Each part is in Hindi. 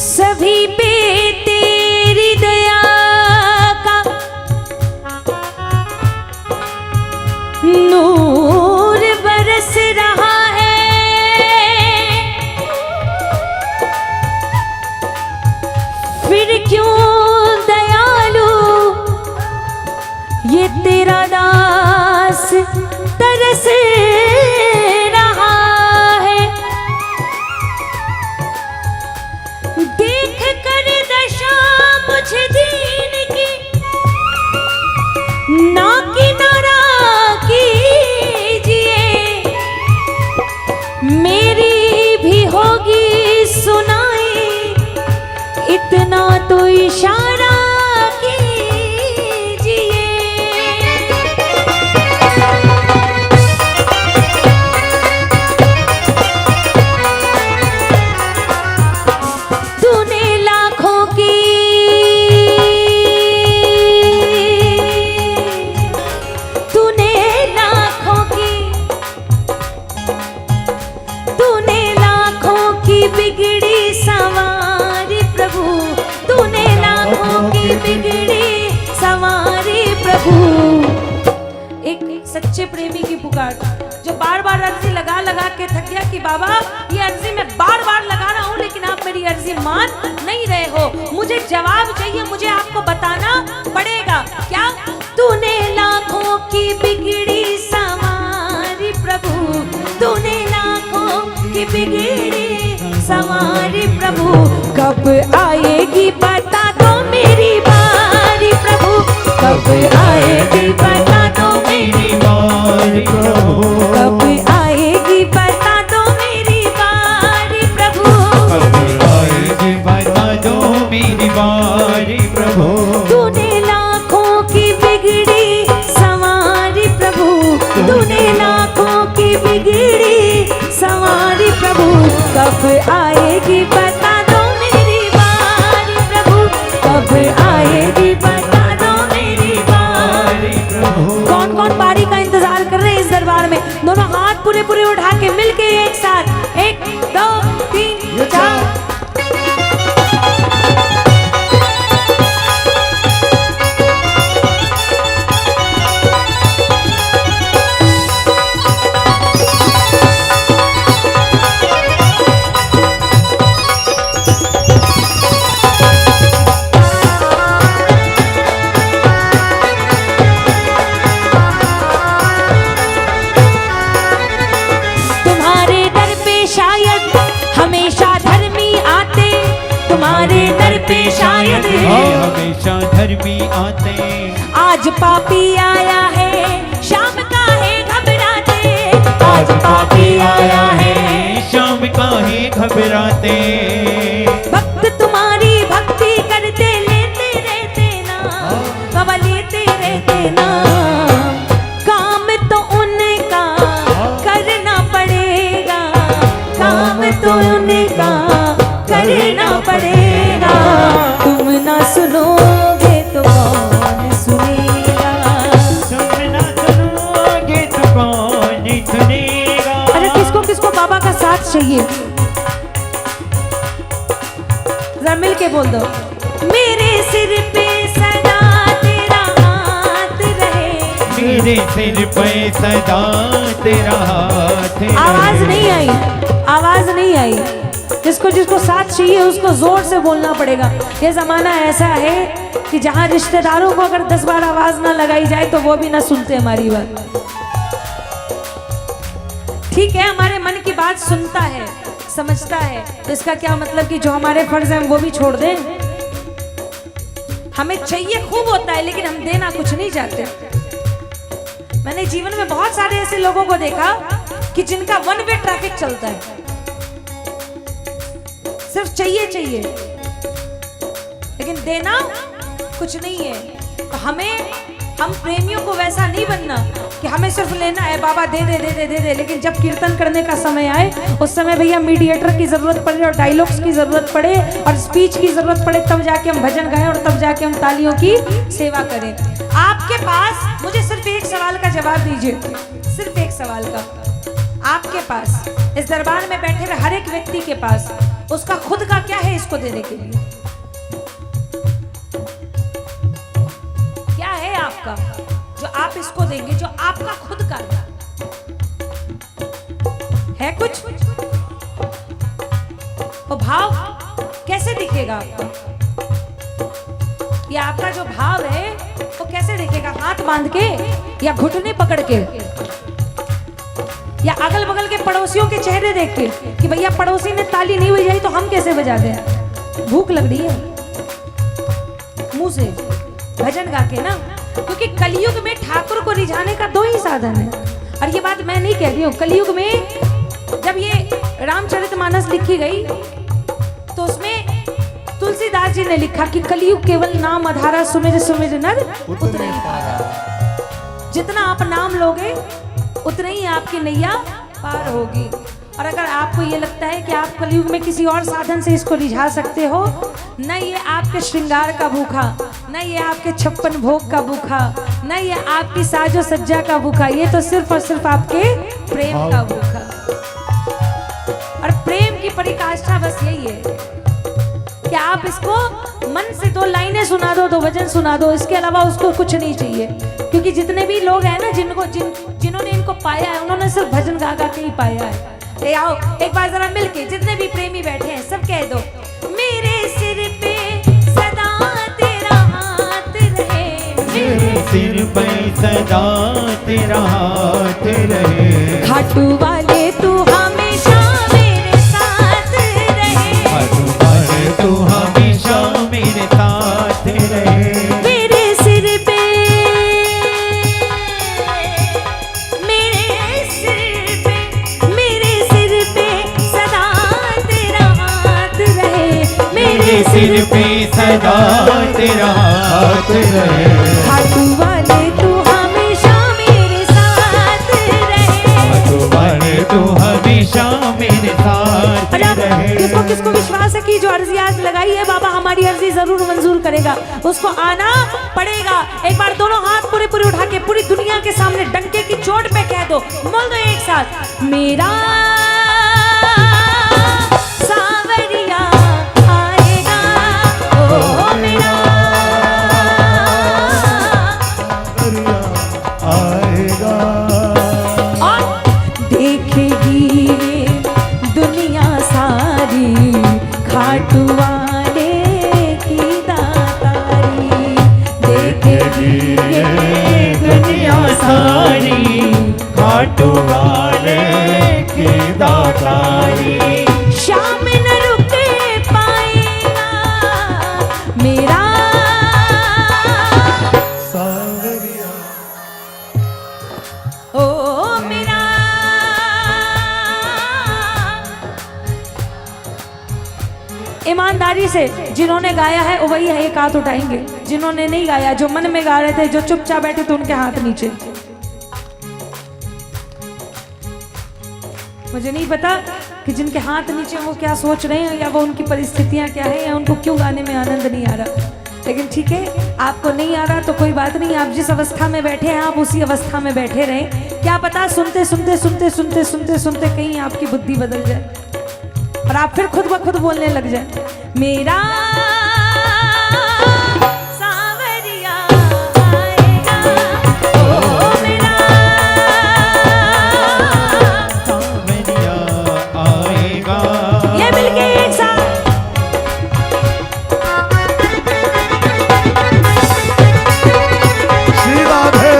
सभी पे तेरी दया का नूर बरस रहा है। फिर क्यों दयालु ये तेरा दास तरस रहा है। देख कर दशा मुझे दीन की ना किनारा कीजिए, मेरी भी होगी सुनाई इतना तो इशारा बिगड़ी सवारी प्रभु। एक सच्चे प्रेमी की पुकार जो बार बार अर्जी लगा लगा के थक गया कि बाबा ये अर्जी मैं बार बार लगा रहा हूँ लेकिन आप मेरी अर्जी मान नहीं रहे हो, मुझे जवाब चाहिए, मुझे आपको बताना पड़ेगा। क्या? तूने लाखों की बिगड़ी सवारी प्रभु, तूने लाखों की बिगड़ी सवारी प्रभु, कब आएगी बता दो मेरी बारी प्रभु, कब आएगी बता दो मेरी बारी प्रभु, कब आएगी बता दो मेरी बारी प्रभु, कब आएगी बता दो मेरी बारी प्रभु। तूने लाखों की बिगड़ी सवारी प्रभु, तूने लाखों की बिगड़ी सवारी प्रभु, कब आएगी बता दो मेरी बारी प्रभु, कब आएगी बता दो मेरी बारी प्रभु। कौन कौन बारी का इंतजार कर रहे हैं इस दरबार में? दोनों हाथ पूरे पूरे उठा के मिलके एक साथ 1 2 3 4। शायद हमेशा धर्मी आते, आज पापी आया है शाम का है घबराते, आज पापी आया है शाम का है घबराते। भक्त तुम्हारी भक्ति करते लेते रहते नाम, बाबा लेते रहते नाम, काम तो उनका करना पड़ेगा, काम तो उनका करना पड़ेगा। तुम ना सुनोगे तो कौन सुनेगा, तुम ना सुनोगे तो कौन सुनेगा। अरे किसको किसको बाबा का साथ चाहिए जरा मिल के बोल दो। मेरे सिर पे सदा तेरा हाथ रहे, मेरे सिर पे सदा तेरा हाथ रहे। आवाज नहीं आई, आवाज नहीं आई। जिसको जिसको साथ चाहिए उसको जोर से बोलना पड़ेगा। ये जमाना ऐसा है कि जहाँ रिश्तेदारों को अगर 10 बार आवाज ना लगाई जाए तो वो भी ना सुनते हमारी बात। ठीक है, हमारे मन की बात सुनता है, समझता है, तो इसका क्या मतलब कि जो हमारे फर्ज हैं वो भी छोड़ दें? हमें चाहिए खूब होता है लेकिन हम देना कुछ नहीं चाहते। मैंने जीवन में बहुत सारे ऐसे लोगों को देखा कि जिनका 1 वे ट्रैफिक चलता है, सिर्फ चाहिए चाहिए लेकिन देना कुछ नहीं है। तो हम प्रेमियों को वैसा नहीं बनना कि हमें सिर्फ लेना है, बाबा दे दे दे दे दे दे, लेकिन जब कीर्तन करने का समय आए उस समय भैया मीडिएटर की जरूरत पड़े और डायलॉग्स की जरूरत पड़े और स्पीच की जरूरत पड़े, तब जाके हम भजन गाएं और तब जाके हम तालियों की सेवा करें। आपके पास मुझे सिर्फ एक सवाल का जवाब दीजिए, सिर्फ एक सवाल का। आपके पास, इस दरबार में बैठे हुए हर एक व्यक्ति के पास उसका खुद का क्या है इसको देने के लिए? क्या है आपका जो आप इसको देंगे, जो आपका खुद का है कुछ? वो भाव कैसे दिखेगा आपका? ये आपका जो भाव है वो कैसे दिखेगा? हाथ बांध के या घुटने पकड़ के या अगल बगल के पड़ोसियों के चेहरे देख के कि भैया पड़ोसी ने ताली नहीं बजाई तो हम कैसे बजा दें? भूख लग रही है मुंह से भजन गा के ना, क्योंकि कलयुग में ठाकुर को रिझाने का दो ही साधन है। और ये बात मैं नहीं कह रही हूँ, कलयुग में जब ये रामचरितमानस लिखी गई तो उसमें तुलसीदास जी ने लिखा कि कलयुग केवल नाम आधारा, सुमिर सुमिर नर उतरे ही पारा। जितना आप नाम लोगे उतना ही आपकी नैया पार होगी। और अगर आपको ये लगता है कि आप कलयुग में किसी और साधन से इसको रिझा सकते हो, न ये आपके श्रृंगार का भूखा, न ये आपके 56 भोग का भूखा, न ये आपकी साजो सज्जा का भूखा, ये तो सिर्फ और सिर्फ आपके प्रेम का भूखा। और प्रेम की परिकाष्ठा बस यही है कि आप इसको मन से 2 लाइनें सुना दो, 2 भजन सुना दो, इसके अलावा उसको कुछ नहीं चाहिए। क्योंकि जितने भी लोग हैं ना जिन्होंने इनको पाया है, उन्होंने सिर्फ भजन गा गा के ही पाया है। ए आओ एक बार जरा मिलके जितने भी प्रेमी बैठे हैं सब कह दो, मेरे सिर पे सदा तेरा हाथ रहे, मेरे सिर पे सदा तेरा हाथ रहे, खाटू वाले तू हमेशा मेरे साथ रहे, खाटू वाले तू हमेशा मेरे साथ रहे, मेरे सिर पे सदा तेरा हाथ रहे, सिर पे सदा तेरा हाथ रहे, खाटू वाले तू हमेशा मेरे साथ रहे, खाटू वाले तू हमेशा मेरे साथ रहे। किसको विश्वास है कि जो अर्जी आज लगाई है बाबा हमारी अर्जी जरूर मंजूर करेगा, उसको आना पड़ेगा। एक बार दोनों हाथ पूरे उठा के पूरी दुनिया के सामने डंके की चोट पे कह दो, बोल दो एक साथ, मेरा सावरिया आएगा, ओ मेरा आएगा, और देखेगी दुनिया सारी खाटू वाले की दातारी, देखेगी दुनिया सारी खाटू वाले की दातारी, शाम न रुक पाएगा मेरा सावरिया, ओ मेरा। ईमानदारी से जिन्होंने गाया है वो वही है, एक हाथ उठाएंगे। जिन्होंने नहीं गाया, जो मन में गा रहे थे, जो चुपचाप बैठे थे, उनके हाथ नीचे। मुझे नहीं पता कि जिनके हाथ नीचे वो क्या सोच रहे हैं, या वो उनकी परिस्थितियां क्या है, या उनको क्यों गाने में आनंद नहीं आ रहा। लेकिन ठीक है, आपको नहीं आ रहा तो कोई बात नहीं, आप जिस अवस्था में बैठे हैं आप उसी अवस्था में बैठे रहें। क्या पता सुनते सुनते सुनते सुनते सुनते सुनते कहीं आपकी बुद्धि बदल जाए और आप फिर खुद ब खुद बोलने लग जाए, मेरा सावरिया आएगा, ओ मेरा सावरिया आएगा। ये मिलके एक साथ श्री राधे।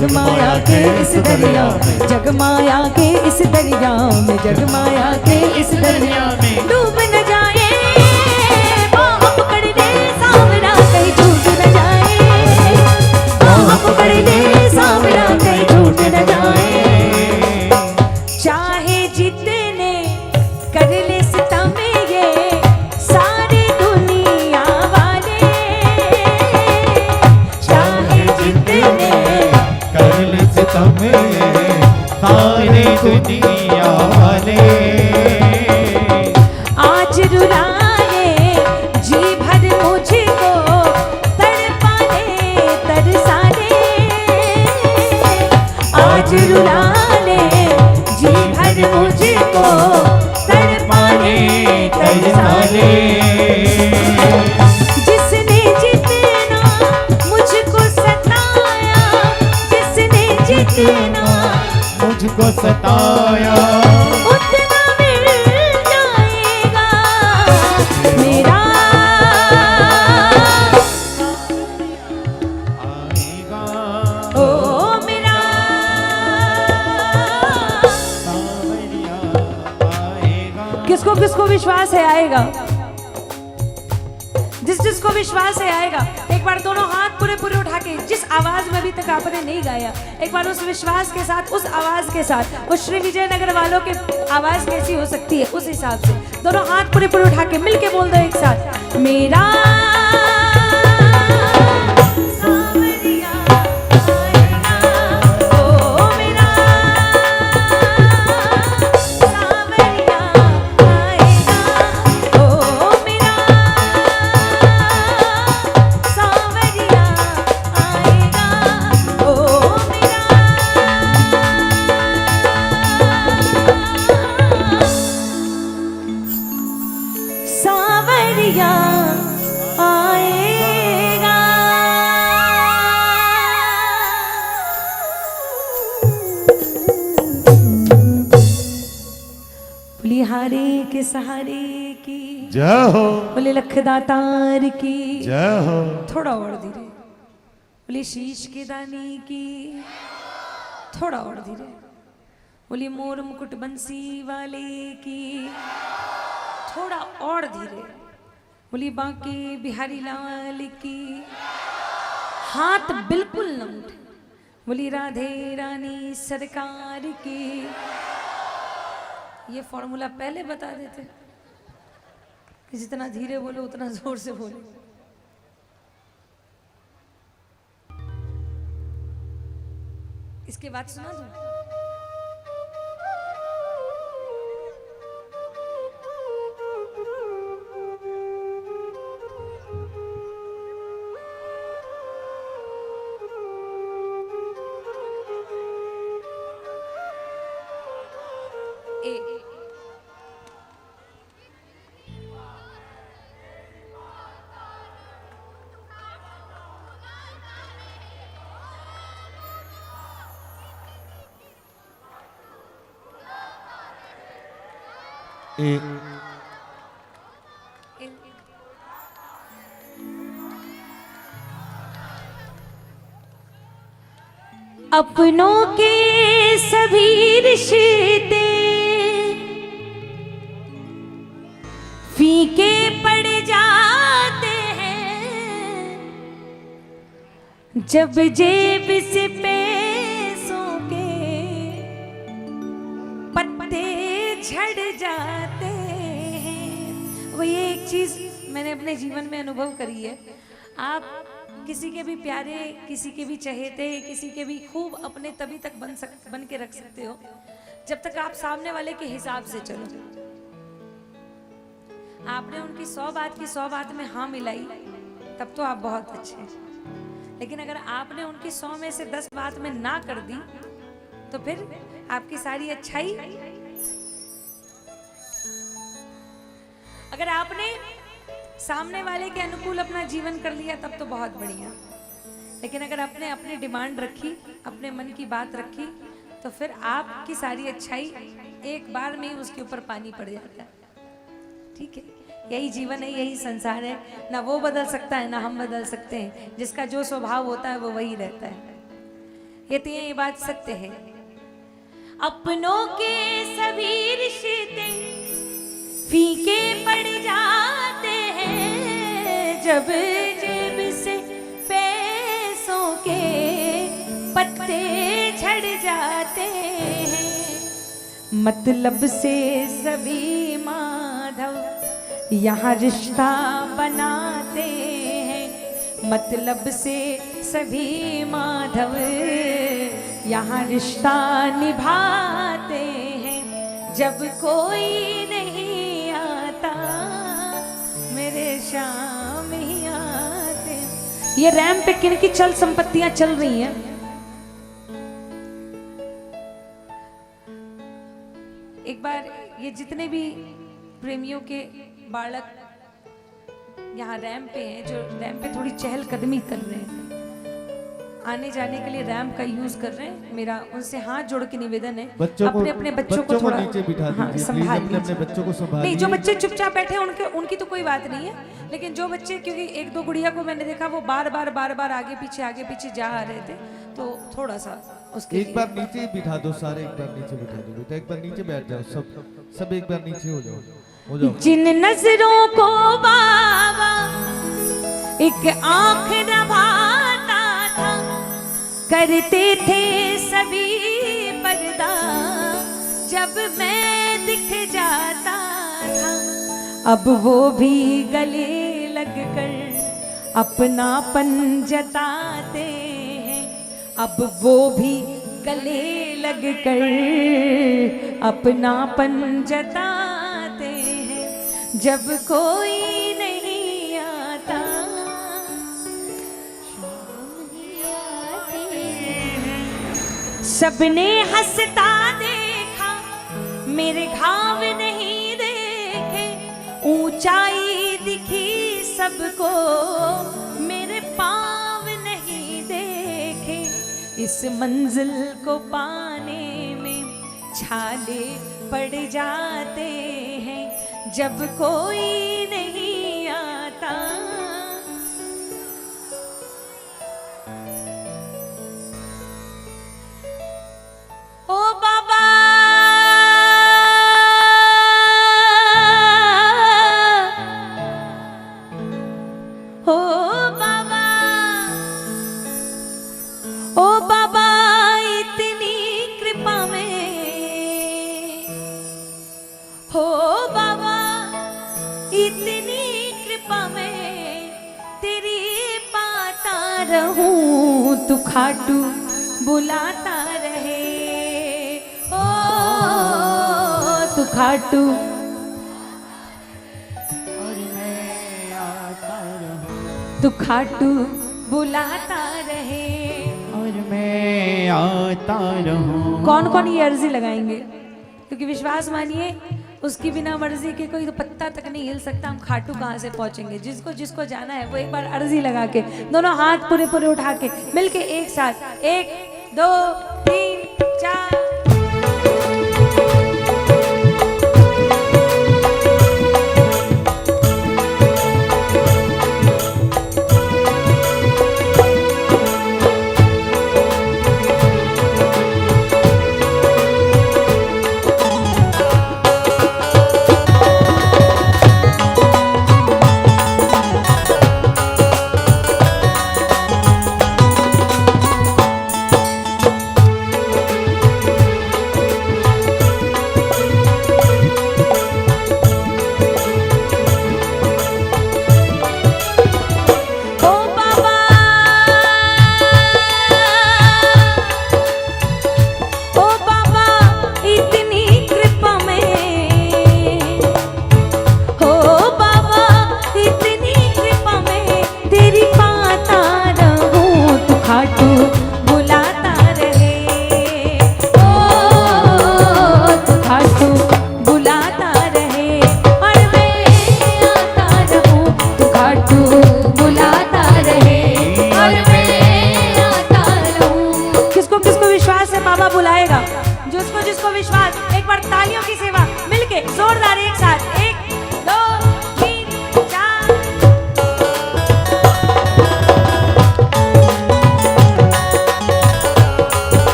जगमाया के इस दरिया में, जगमाया के इस दरिया में, जगमाया के इस दरिया में डूब न जाए, बाह पकड़ ले सांवरा कहीं छूट न जाए, बाह पकड़ ले सांवरा कहीं छूट न जाए। चाहे जितने कर ले सितम ये सारी दुनिया वाले, चाहे जितने कर ले सितम सारे दुनिया वाले, आज रुलाए जी भर मुझको तड़पाने तरसाने, आज रुलाए जी भर मुझको तड़पाने तरसाने। जिसने जितना मुझको सताया, जिसने जितना मुझको सताया, उतना मिल जाएगा मेरा, आएगा ओ मेरा, सांवरिया आएगा। किसको किसको विश्वास है आएगा, जिस जिसको विश्वास है आएगा। एक बार दोनों हाथ पूरे पूरे उठा के, जिस आवाज में अभी तक आपने नहीं गाया, एक बार उस विश्वास के साथ, उस आवाज के साथ, उस श्री विजयनगर वालों की आवाज कैसी हो सकती है उस हिसाब से दोनों हाथ पूरे पूरे उठा के मिलके बोल दो एक साथ, मेरा सांवरिया आएगा, ओ मेरा सांवरिया आएगा, ओ मेरा सांवरिया आएगा, ओ मेरा सांवरिया आएगा। पुलिहारे के सहारे की जय हो, बोले लखदातार की जय हो, थोड़ा और धीरे, बोले शीश के दानी की थोड़ा और धीरे, बोले मोर मुकुट बंसी वाले की थोड़ा और धीरे, बोली बांके बिहारी लाल की हाथ बिल्कुल न उठे, बोली राधे रानी सरकार की। ये फॉर्मूला पहले बता देते कि जितना धीरे बोलो उतना जोर से बोलो। इसके बाद सुना दो। अपनों के सभी रिश्ते फीके पड़ जाते हैं, जब जेब से पैसों के पत्ते झड़ जाते हैं। वो ये एक चीज मैंने अपने जीवन में अनुभव करी है। आप किसी के भी प्यारे, किसी के भी चहेते, किसी के भी खूब अपने तभी तक बन के रख सकते हो जब तक आप सामने वाले के हिसाब से चलो। आपने उनकी 100 बात की 100 बात में हाँ मिलाई तब तो आप बहुत अच्छे हैं, लेकिन अगर आपने उनकी 100 में से 10 बात में ना कर दी तो फिर आपकी सारी अच्छाई, अगर आपने सामने वाले के अनुकूल अपना जीवन कर लिया तब तो बहुत बढ़िया, लेकिन अगर आपने अपनी डिमांड रखी, अपने मन की बात रखी, तो फिर आपकी सारी अच्छाई एक बार में ही उसके ऊपर पानी पड़ जाता है। ठीक है, यही जीवन है, यही संसार है। ना वो बदल सकता है ना हम बदल सकते हैं। जिसका जो स्वभाव होता है वो वही रहता है। कहती हैं ये बात सत्य है। अपनों के सभी रिश्ते फीके पड़ जाते हैं, जब जेब से पैसों के पत्ते झड़ जाते हैं। मतलब से सभी माधव यहाँ रिश्ता बनाते हैं, मतलब से सभी माधव यहाँ रिश्ता निभाते हैं। जब कोई नहीं आता मेरे शाम ही आते। ये रैम पे किन की चल संपत्तियां चल रही हैं? एक बार ये जितने भी प्रेमियों के बालक यहाँ रैम पे हैं, जो रैम पे थोड़ी चहलकदमी कर रहे हैं, आने जाने के लिए रैम का यूज कर रहे हैं, मेरा उनसे हाथ जोड़ के निवेदन है अपने बच्चों को थोड़ा नीचे बिठा दीजिए, संभाल प्लीज अपने बच्चों को संभालिए। नहीं, जो बच्चे चुपचाप बैठे हैं उनकी तो कोई बात नहीं है, लेकिन जो बच्चे, क्योंकि एक दो गुड़िया को मैंने देखा वो बार बार आगे पीछे जा रहे थे, तो थोड़ा सा उसके एक बार नीचे बिठा दो, सारे एक बार नीचे बिठा दो बेटा, एक बार नीचे बैठ जाओ, सब एक बार नीचे हो जाओ। जिन नजरों को बाबा एक आंख नभाता था, करते थे सभी पर्दा जब मैं दिख जाता था। अब वो भी गले लगकर अपनापन जताते हैं, अब वो भी गले लगकर अपनापन जताते हैं। जब कोई नहीं आता सबने हंसता देखा, मेरे घाव नहीं देखे, ऊंचाई दिखी सबको, मेरे पाँव नहीं देखे। इस मंजिल को पाने में छाले पड़ जाते हैं, जब कोई नहीं आता। ओ बाबा ओ बाबा ओ बाबा, इतनी कृपा में हो बाबा, इतनी कृपा में तेरी पाता रहूं, तू खाटू बुलाता रहे। ओ तू खाटू और मैं आता रहूं, तू खाटू बुलाता रहे और मैं आता रहूं। कौन कौन ये अर्जी लगाएंगे? क्योंकि विश्वास मानिए उसकी बिना मर्जी के कोई तो पत्ता तक नहीं हिल सकता। हम खाटू कहाँ से पहुंचेंगे? जिसको जिसको जाना है वो एक बार अर्जी लगा के, दोनों हाथ पूरे पूरे उठा के मिलके एक साथ, 1 2 3 4। जोरदार एक साथ, 1 2 3 4।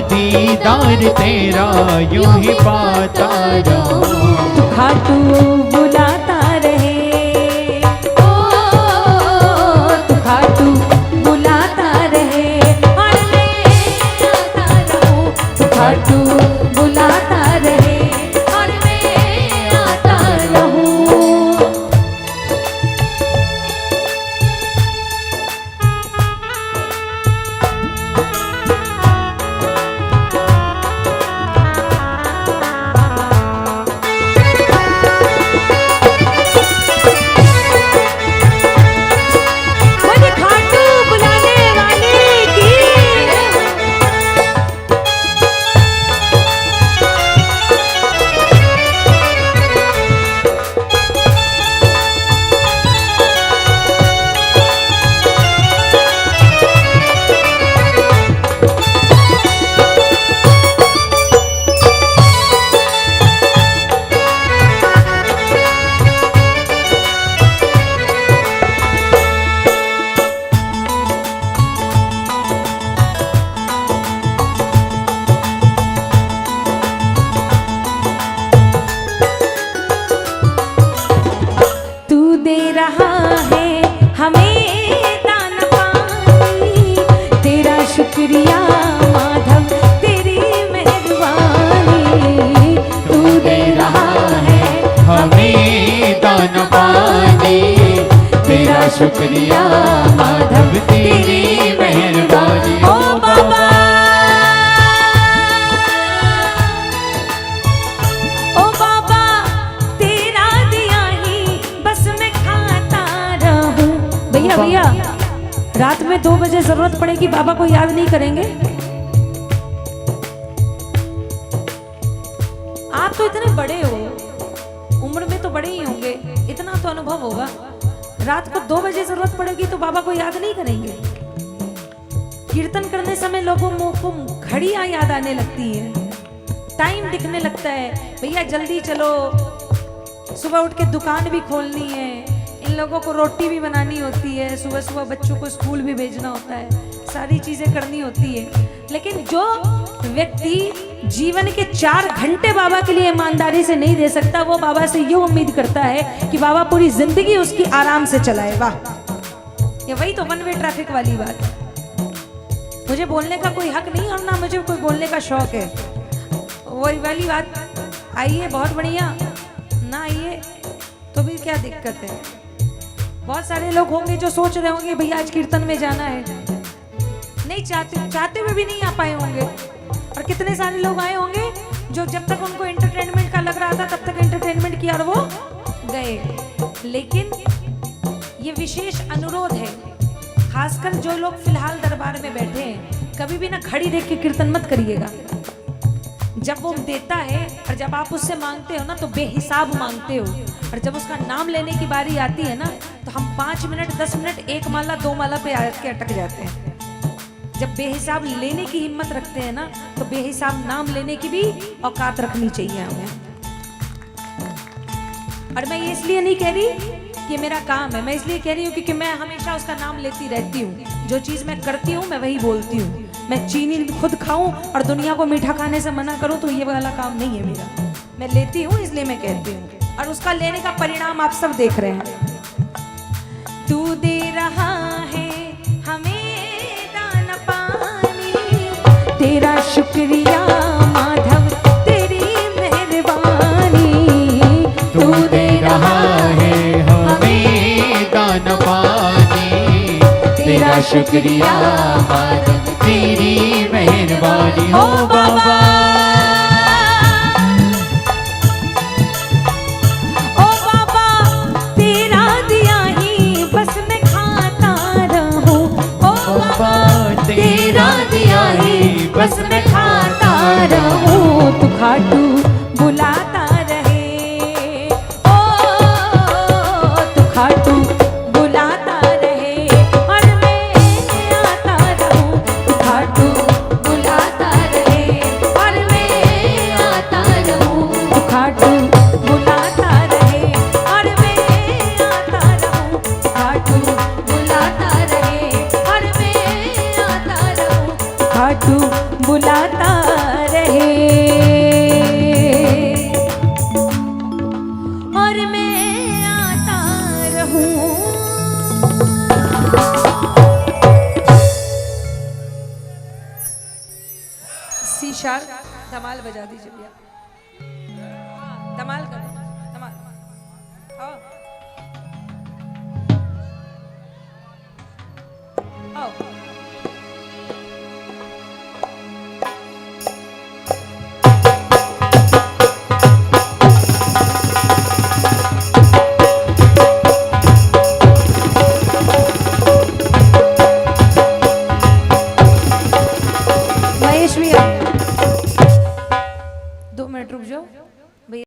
दीदार तेरा यूं ही पाता रहूं। तू खाटू बुलाता रहे, ओ तू खाटू बुलाता रहे और मैं आता रहूं। तू खाटू बुलाता रहे और मैं आता रहूं। बोले खाटू बुलाने वाले की। तू दे रहा है हमें दाना पानी, तेरा शुक्रिया माधव तेरी मेहरबानी। तू दे रहा है हमें दाना पानी, तेरा शुक्रिया माधव तेरी मेहरबानी। ओ बाबा, ओ बाबा तेरा दिया ही बस मैं खाता रहूं। भैया भैया, रात में 2 बजे जरूरत पड़ेगी, बाबा को याद नहीं करेंगे? आप तो इतने बड़े हो, उम्र में तो बड़े ही होंगे, इतना तो अनुभव होगा। रात को 2 बजे जरूरत पड़ेगी तो बाबा को याद नहीं करेंगे? कीर्तन करने समय लोगों को घड़ियां याद आने लगती है, टाइम दिखने लगता है। भैया जल्दी चलो, सुबह उठ के दुकान भी खोलनी है, इन लोगों को रोटी भी बनानी होती है, सुबह सुबह बच्चों को स्कूल भी भेजना होता है, सारी चीजें करनी होती है। लेकिन जो व्यक्ति जीवन के 4 घंटे बाबा के लिए ईमानदारी से नहीं दे सकता, वो बाबा से ये उम्मीद करता है कि बाबा पूरी जिंदगी उसकी आराम से चलाए। वाह, ये वही तो वन वे ट्रैफिक वाली बात। मुझे बोलने का कोई हक नहीं और ना मुझे कोई बोलने का शौक है, वही वाली बात। आइए, बहुत बढ़िया, ना आइए तो भी क्या दिक्कत है। बहुत सारे लोग होंगे जो सोच रहे होंगे भैया आज कीर्तन में जाना है, नहीं चाहते हुए भी नहीं आ पाए होंगे। और कितने सारे लोग आए होंगे जो जब तक उनको एंटरटेनमेंट का लग रहा था तब तक एंटरटेनमेंट किया और वो गए। लेकिन ये विशेष अनुरोध है, खासकर जो लोग फिलहाल दरबार में बैठे हैं, कभी भी ना घड़ी देख के कीर्तन मत करिएगा। जब वो देता है और जब आप उससे मांगते हो ना तो बेहिसाब मांगते हो, और जब उसका नाम लेने की बारी आती है ना तो हम 5 मिनट 10 मिनट 1 माला 2 माला पे आके अटक जाते हैं। जब बेहिसाब लेने की हिम्मत रखते हैं ना तो बेहिसाब नाम लेने की भी औकात रखनी चाहिए हमें। और मैं ये इसलिए नहीं कह रही कि मेरा काम है, मैं इसलिए कह रही हूँ क्योंकि मैं हमेशा उसका नाम लेती रहती हूँ। जो चीज़ मैं करती हूँ मैं वही बोलती हूँ। मैं चीनी खुद खाऊं और दुनिया को मीठा खाने से मना करूं तो ये वाला काम नहीं है मेरा। मैं लेती हूँ इसलिए मैं कहती हूँ, और उसका लेने का परिणाम आप सब देख रहे हैं। तू दे रहा है हमें दाना पानी, तेरा शुक्रिया माधव तेरी मेहरबानी। तू दे रहा है हमें दाना पानी, तेरा शुक्रिया माधव तेरी मेहरबानी। हो बाबा, ओ बाबा तेरा दिया ही बस मैं खाता रहूं। ओ बाबा तेरा दिया ही बस मैं खाता रहूं। तू खाटू बुलाता रहे, ओ तू खाटू बुलाता रहे और मैं आता रहूं। तू खाटू बुलाता रहे और मैं आता रहूं। तू खाटू बुलाता रहे और मैं आता रहूं। तू खाटू बुलाता रहे और मैं आता रहूं। तू खाटू बुलाता विशाल धमाल बजा दीजिए भैया, धमाल करो, धमाल। आओ आओ। महेश भैया 2 मिनट रुक जाओ।